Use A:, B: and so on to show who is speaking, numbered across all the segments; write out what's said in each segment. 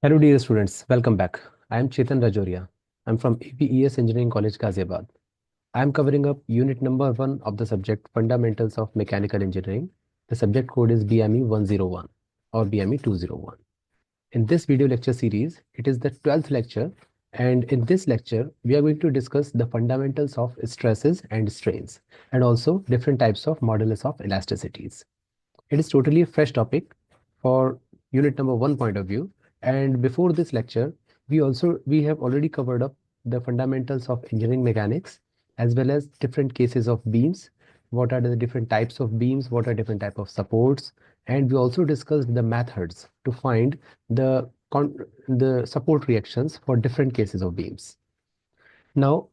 A: Hello dear students, welcome back. I am Chetan Rajoria. I am from APES Engineering College, Ghaziabad. I am covering up unit number 1 of the subject Fundamentals of Mechanical Engineering. The subject code is BME 101 or BME 201. In this video lecture series, it is the 12th lecture, and in this lecture, we are going to discuss the fundamentals of stresses and strains and also different types of modulus of elasticities. It is totally a fresh topic for unit number 1 point of view. And before this lecture, we have already covered up the fundamentals of engineering mechanics as well as different cases of beams. What are the different types of beams? What are different type of supports? And we also discussed the methods to find the the support reactions for different cases of beams. Now,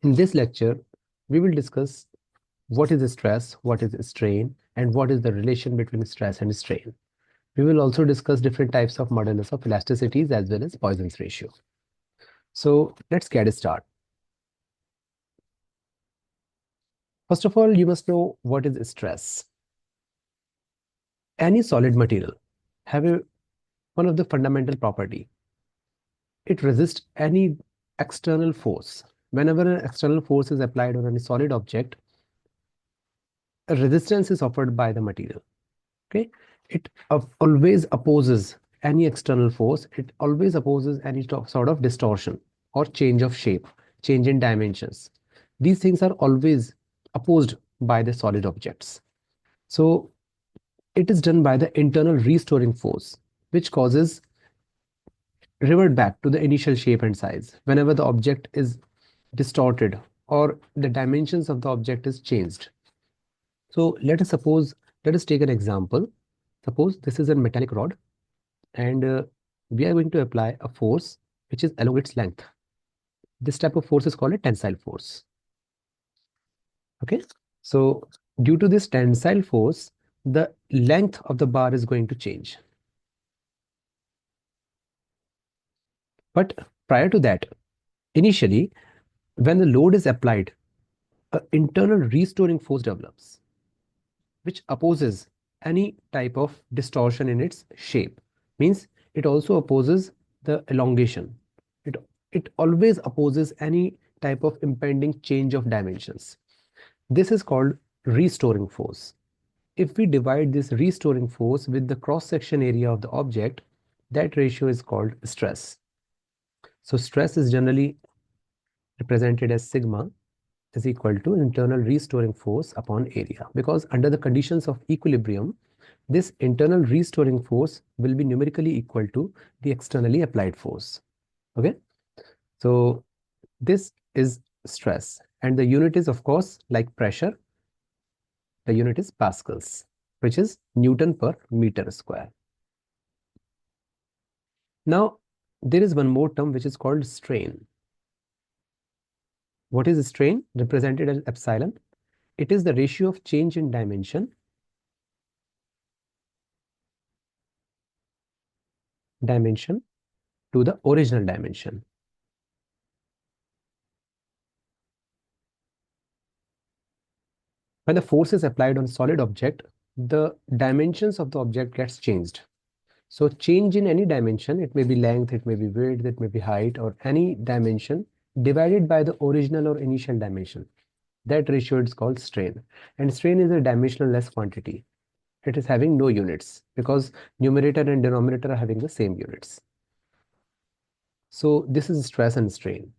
A: in this lecture, we will discuss what is stress, what is strain, and what is the relation between stress and strain. We will also discuss different types of modulus of elasticities as well as Poisson's ratio. So let's get started. First of all, you must know what is stress. Any solid material have one of the fundamental property. It resists any external force. Whenever an external force is applied on any solid object, a resistance is offered by the material. Okay, it always opposes any external force. It always opposes any sort of distortion or change of shape, change in dimensions. These things are always opposed by the solid objects. So it is done by the internal restoring force, which causes revert back to the initial shape and size whenever the object is distorted or the dimensions of the object is changed. So let us take an example. Suppose this is a metallic rod, and we are going to apply a force which is along its length. This type of force is called a tensile force. Okay, so due to this tensile force, the length of the bar is going to change. But prior to that, initially, when the load is applied, an internal restoring force develops, which opposes any type of distortion in its shape. Means it also opposes the elongation. It, it always opposes any type of impending change of dimensions. This is called restoring force. If we divide this restoring force with the cross-section area of the object, that ratio is called stress. So stress is generally represented as sigma is equal to internal restoring force upon area, because under the conditions of equilibrium, this internal restoring force will be numerically equal to the externally applied force. Okay, so this is stress, and the unit is of course like pressure. The unit is pascals, which is Newton per meter square. Now there is one more term which is called strain. What is strain? Represented as epsilon. It is the ratio of change in dimension to the original dimension. When the force is applied on a solid object, the dimensions of the object gets changed. So change in any dimension, it may be length, it may be width, it may be height, or any dimension divided by the original or initial dimension. That ratio is called strain. And strain is a dimensionless quantity. It is having no units because numerator and denominator are having the same units. So this is stress and strain.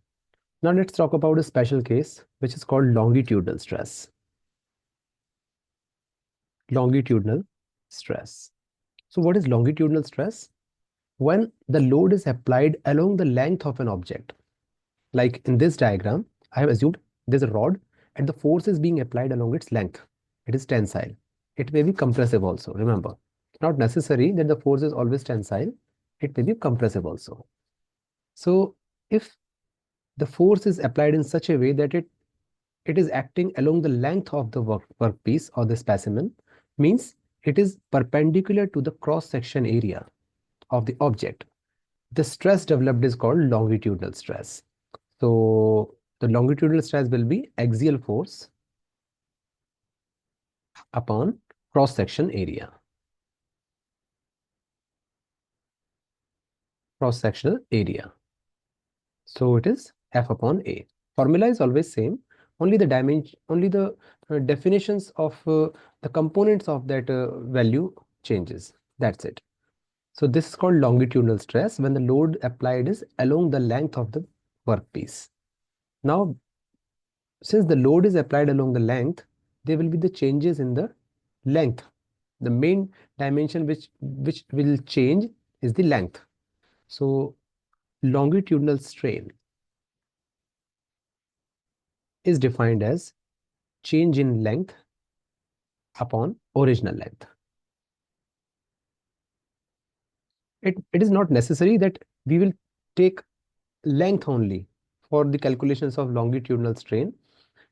A: Now let's talk about a special case which is called longitudinal stress. Longitudinal stress. So what is longitudinal stress? When the load is applied along the length of an object. Like in this diagram, I have assumed there's a rod and the force is being applied along its length. It is tensile. It may be compressive also, remember. Not necessary that the force is always tensile. It may be compressive also. So if the force is applied in such a way that it is acting along the length of the workpiece or the specimen, means it is perpendicular to the cross-section area of the object. The stress developed is called longitudinal stress. So the longitudinal stress will be axial force upon cross-section area. cross-sectional area. So it is F upon A. Formula is always same. Only the dimension, only the definitions of the components of that value changes. That's it. So this is called longitudinal stress when the load applied is along the length of the workpiece. Now, since the load is applied along the length, there will be the changes in the length. The main dimension which will change is the length. So longitudinal strain is defined as change in length upon original length. It is not necessary that we will take length only for the calculations of longitudinal strain.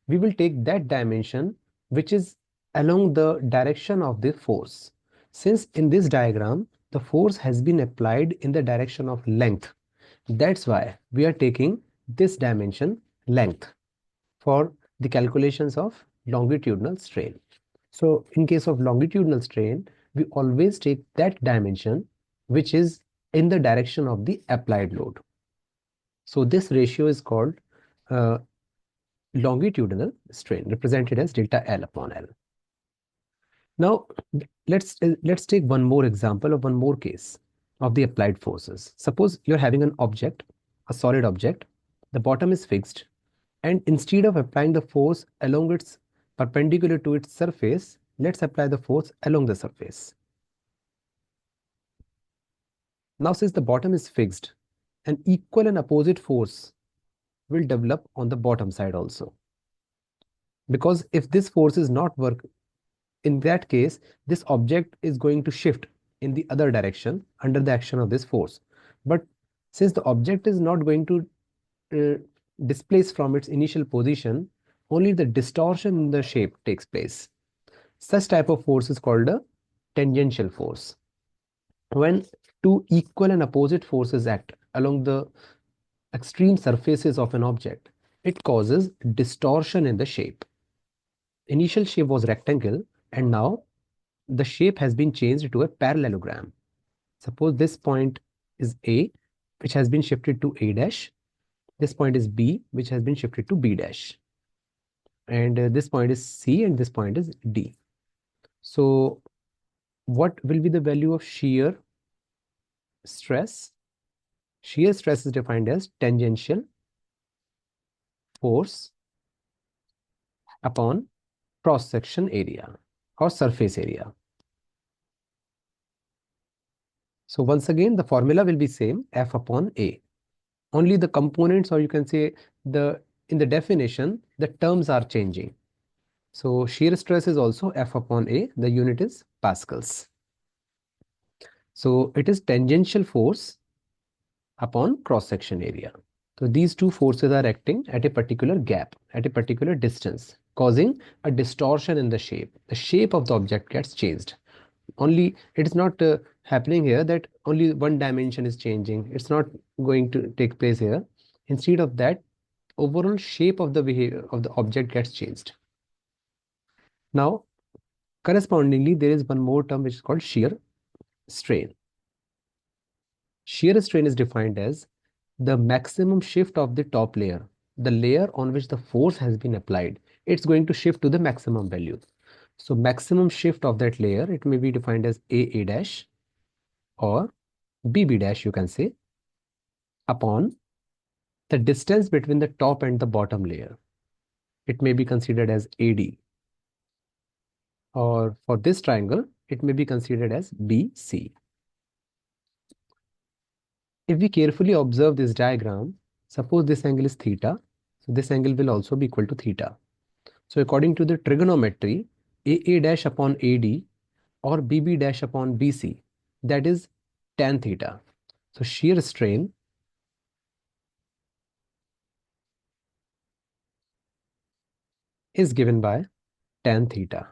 A: We will take that dimension which is along the direction of the force. Since in this diagram, the force has been applied in the direction of length. That's why we are taking this dimension length for the calculations of longitudinal strain. So in case of longitudinal strain, we always take that dimension which is in the direction of the applied load. So this ratio is called longitudinal strain, represented as delta L upon L. Now let's take one more example of one more case of the applied forces. Suppose you're having an object, a solid object, the bottom is fixed, and instead of applying the force along its perpendicular to its surface, let's apply the force along the surface. Now since the bottom is fixed, an equal and opposite force will develop on the bottom side also. Because if this force is not work, in that case, this object is going to shift in the other direction under the action of this force. But since the object is not going to displace from its initial position, only the distortion in the shape takes place. Such type of force is called a tangential force. When two equal and opposite forces act along the extreme surfaces of an object, it causes distortion in the shape. Initial shape was rectangle and now the shape has been changed to a parallelogram. Suppose this point is A, which has been shifted to A dash. This point is B, which has been shifted to B dash. And this point is C and this point is D. So what will be the value of shear stress? Shear stress is defined as tangential force upon cross-section area or surface area. So once again, the formula will be same, F upon A. Only the components, or you can say in the definition, the terms are changing. So shear stress is also F upon A. The unit is pascals. So it is tangential force upon cross-section area. So these two forces are acting at a particular gap, at a particular distance, causing a distortion in the shape. The shape of the object gets changed. Only it is not happening here that only one dimension is changing. It's not going to take place here. Instead of that, overall shape of the behavior of the object gets changed. Now, correspondingly, there is one more term which is called shear strain. Shear strain is defined as the maximum shift of the top layer, the layer on which the force has been applied. It's going to shift to the maximum value. So maximum shift of that layer, it may be defined as A dash or BB dash, you can say, upon the distance between the top and the bottom layer. It may be considered as AD, or for this triangle, it may be considered as BC. If we carefully observe this diagram, suppose this angle is theta, so this angle will also be equal to theta. So according to the trigonometry, AA dash upon AD or BB dash upon BC, that is tan theta. So shear strain is given by tan theta,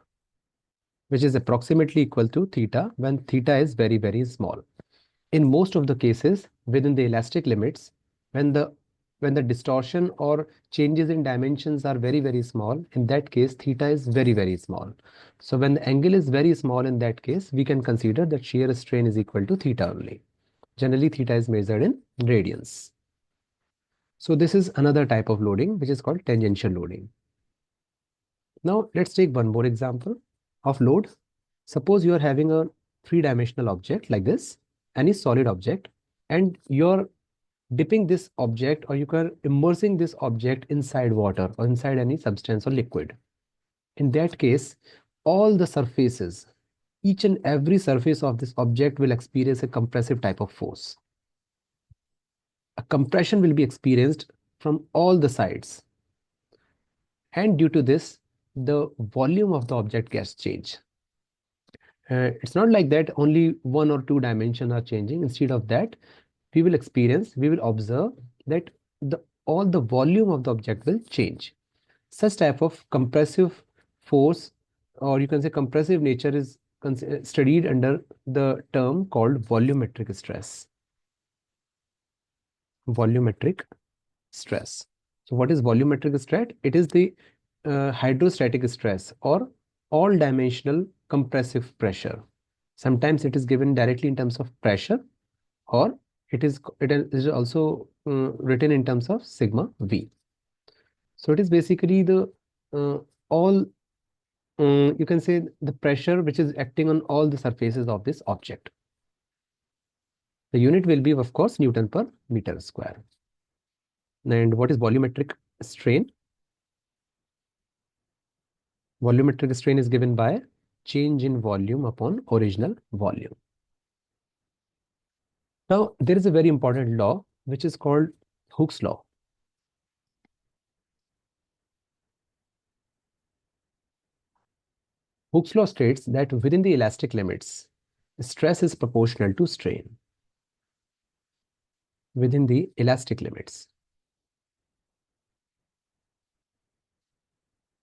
A: which is approximately equal to theta when theta is very, very small. In most of the cases, within the elastic limits, when the distortion or changes in dimensions are very, very small, in that case, theta is very, very small. So when the angle is very small in that case, we can consider that shear strain is equal to theta only. Generally, theta is measured in radians. So this is another type of loading, which is called tangential loading. Now let's take one more example of load. Suppose you are having a three-dimensional object like this, any solid object, and you're dipping this object, or you are immersing this object inside water or inside any substance or liquid. In that case, all the surfaces, each and every surface of this object will experience a compressive type of force. A compression will be experienced from all the sides, and due to this, the volume of the object gets changed. It's not like that only one or two dimensions are changing. Instead of that, we will observe that all the volume of the object will change. Such type of compressive force, or you can say compressive nature, is studied under the term called volumetric stress. Volumetric stress. So what is volumetric stress? It is the hydrostatic stress or all dimensional compressive pressure. Sometimes it is given directly in terms of pressure, or it is also written in terms of sigma v. So it is basically the all you can say the pressure which is acting on all the surfaces of this object. The unit will be, of course, Newton per meter square. And what is volumetric strain? Volumetric strain is given by change in volume upon original volume. Now, there is a very important law which is called Hooke's law. Hooke's law states that within the elastic limits, stress is proportional to strain. Within the elastic limits,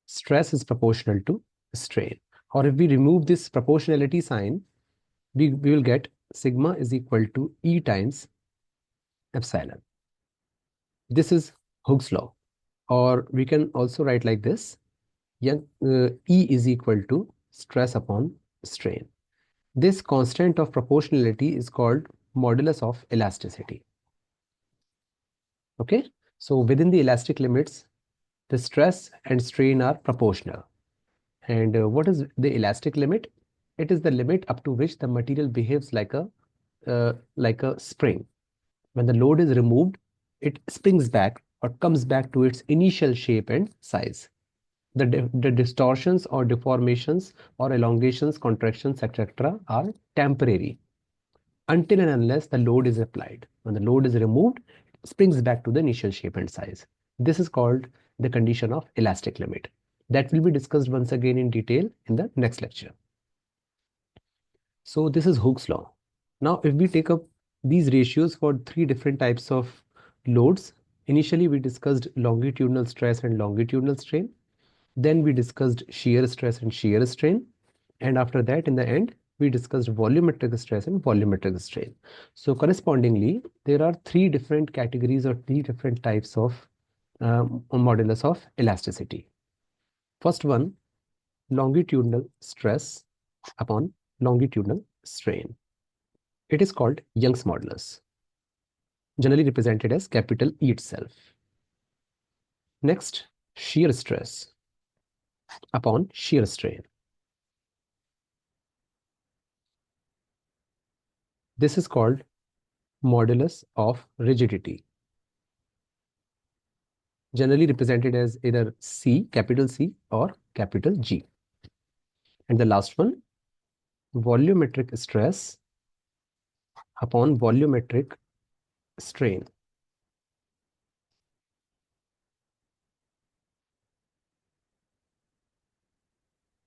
A: stress is proportional to strain. Or if we remove this proportionality sign, we will get sigma is equal to E times epsilon. This is Hooke's law. Or we can also write like this, E is equal to stress upon strain. This constant of proportionality is called modulus of elasticity. Okay, so within the elastic limits, the stress and strain are proportional. And what is the elastic limit? It is the limit up to which the material behaves like a spring. When the load is removed, it springs back or comes back to its initial shape and size. The distortions or deformations or elongations, contractions, etc. are temporary until and unless the load is applied. When the load is removed, it springs back to the initial shape and size. This is called the condition of elastic limit. That will be discussed once again in detail in the next lecture. So this is Hooke's law. Now, if we take up these ratios for three different types of loads, initially we discussed longitudinal stress and longitudinal strain. Then we discussed shear stress and shear strain. And after that, in the end, we discussed volumetric stress and volumetric strain. So correspondingly, there are three different categories or three different types of modulus of elasticity. First one, longitudinal stress upon longitudinal strain. It is called Young's modulus, generally represented as capital E itself. Next, shear stress upon shear strain. This is called modulus of rigidity, generally represented as either C, capital C, or capital G. And the last one, volumetric stress upon volumetric strain.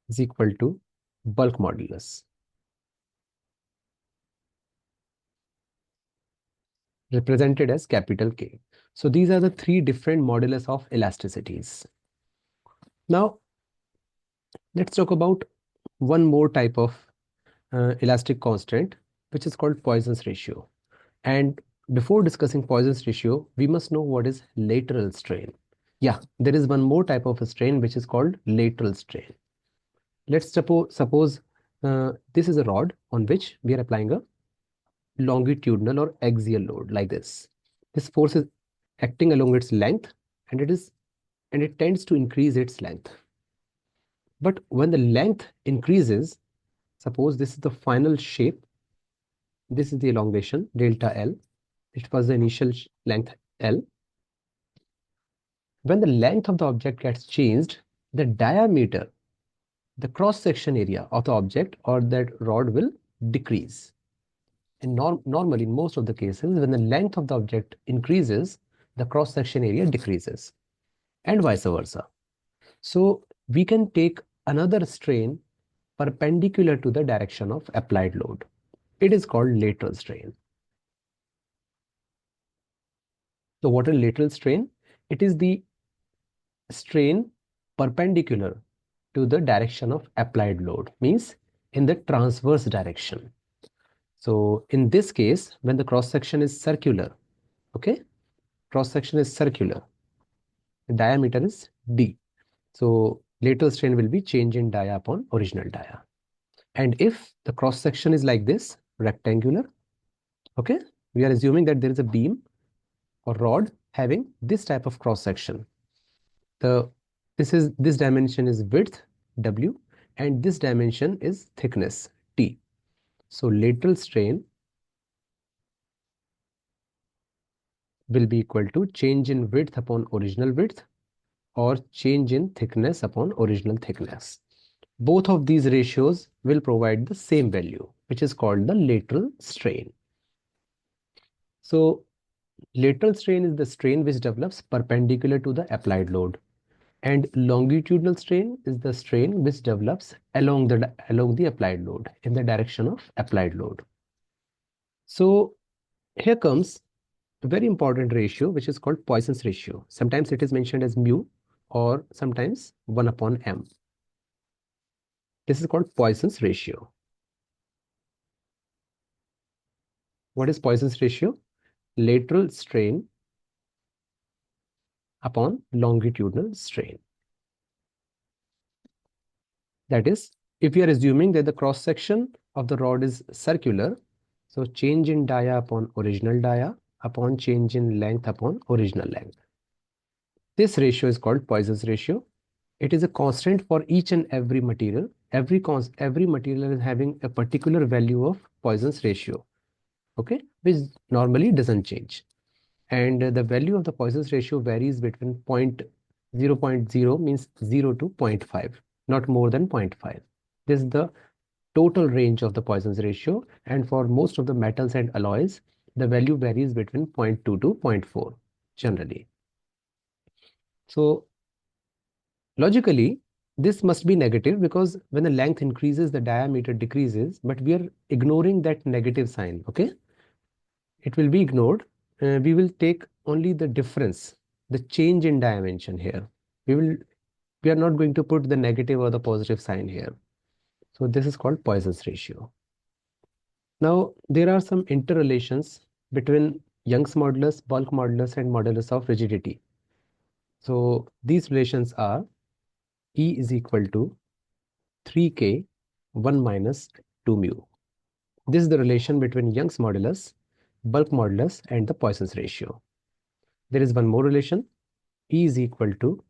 A: Is equal to bulk modulus, represented as capital K. So these are the three different modulus of elasticities. Now, let's talk about one more type of elastic constant, which is called Poisson's ratio. And before discussing Poisson's ratio, we must know what is lateral strain. Yeah, there is one more type of a strain which is called lateral strain. Let's suppose this is a rod on which we are applying a longitudinal or axial load like this. This force is acting along its length, and it tends to increase its length. But when the length increases, suppose this is the final shape, this is the elongation delta L, it was the initial length L. When the length of the object gets changed, the diameter, the cross-section area of the object or that rod will decrease. And normally, in most of the cases, when the length of the object increases, the cross-section area decreases, and vice versa. So we can take another strain perpendicular to the direction of applied load. It is called lateral strain. So what is lateral strain? It is the strain perpendicular to the direction of applied load, means in the transverse direction. So in this case, when the cross section is circular, okay, cross section is circular, the diameter is d. So lateral strain will be change in dia upon original dia. And if the cross section is like this, rectangular, okay, we are assuming that there is a beam or rod having this type of cross section. This dimension is width W, and this dimension is thickness T. So lateral strain will be equal to change in width upon original width or change in thickness upon original thickness. Both of these ratios will provide the same value, which is called the lateral strain. So lateral strain is the strain which develops perpendicular to the applied load, and longitudinal strain is the strain which develops along the applied load, in the direction of applied load. So here comes a very important ratio which is called Poisson's ratio. Sometimes it is mentioned as mu, or sometimes 1 upon m. This is called Poisson's ratio. What is Poisson's ratio? Lateral strain upon longitudinal strain. That is, if we are assuming that the cross section of the rod is circular, so change in dia upon original dia upon change in length upon original length. This ratio is called Poisson's ratio. It is a constant for each and every material. Every material is having a particular value of Poisson's ratio, okay, which normally doesn't change. And the value of the Poisson's ratio varies between 0.0 means 0 to 0.5, not more than 0.5. This is the total range of the Poisson's ratio, and for most of the metals and alloys, the value varies between 0.2 to 0.4 generally. So logically, this must be negative, because when the length increases, the diameter decreases, but we are ignoring that negative sign, okay? It will be ignored. We will take only the difference, the change in dimension here. We are not going to put the negative or the positive sign here. So this is called Poisson's ratio. Now, there are some interrelations between Young's modulus, bulk modulus, and modulus of rigidity. So these relations are E is equal to 3K 1 minus 2 mu. This is the relation between Young's modulus, bulk modulus, and the Poisson's ratio. There is one more relation. E is equal to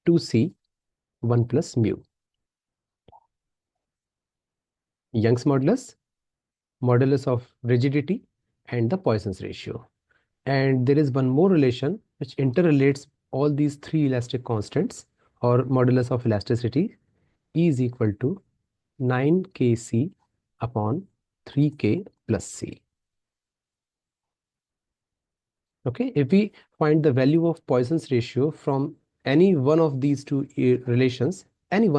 A: 2C 1 plus mu. Young's modulus, modulus of rigidity, and the Poisson's ratio. And there is one more relation which interrelates all these three elastic constants, or modulus of elasticity. E is equal to 9kc upon 3k plus c. Okay, if we find the value of Poisson's ratio from any one of these two relations, and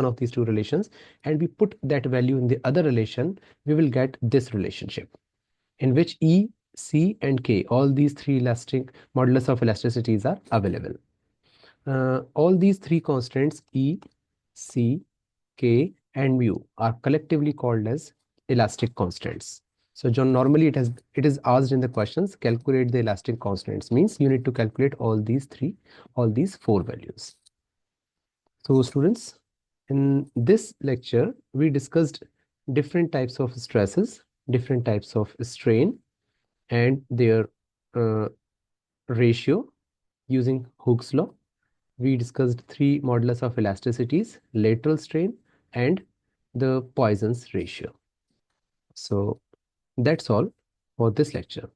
A: we put that value in the other relation, we will get this relationship, in which E, C, and K, all these three elastic modulus of elasticities are available. All these three constants, E, C, K, and mu, are collectively called as elastic constants. So John, normally it is asked in the questions, calculate the elastic constants, means you need to calculate all these four values. So students, in this lecture, we discussed different types of stresses different types of strain and their uh, ratio using Hooke's law. We discussed three modulus of elasticities, lateral strain, and the Poisson's ratio. So that's all for this lecture.